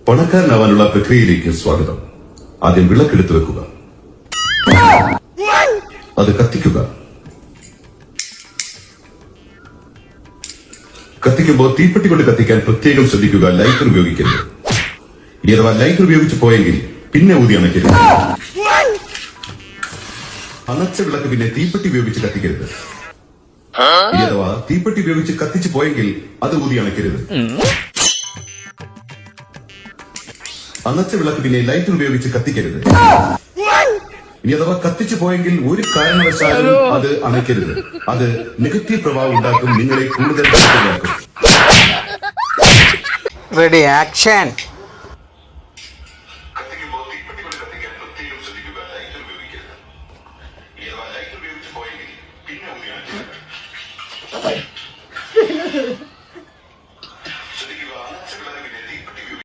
പണക്കാരനാവാനുള്ള പ്രക്രിയയിലേക്ക് സ്വാഗതം. ആദ്യം വിളക്കെടുത്ത് വെക്കുക, അത് കത്തിക്കുക. കത്തിക്കുമ്പോൾ തീപ്പെട്ടി കൊണ്ട് കത്തിക്കാൻ പ്രത്യേകം ശ്രദ്ധിക്കുക. ലൈറ്റർ ഉപയോഗിക്കരുത്. ഇനി അഥവാ ലൈറ്റർ ഉപയോഗിച്ച് പോയെങ്കിൽ പിന്നെ ഊതി അണയ്ക്കരുത്. അണച്ച വിളക്ക് പിന്നെ തീപ്പെട്ടി ഉപയോഗിച്ച് കത്തിക്കരുത്. ഇനി അഥവാ തീപ്പെട്ടി ഉപയോഗിച്ച് കത്തിച്ചു പോയെങ്കിൽ അത് ഊതി അണയ്ക്കരുത്. അണച്ച വിളക്ക് പിന്നെ ലൈറ്റർ ഉപയോഗിച്ച് കത്തിക്കരുത്. ഇനി അഥവാ കത്തിച്ചു പോയെങ്കിൽ ഒരു കാരണവശാലും അത് അണയ്ക്കരുത്. അത് നെഗറ്റീവ് പ്രഭാവം ഉണ്ടാക്കും, നിങ്ങളെ കൂടുതൽ റെഡി ആക്ഷൻ.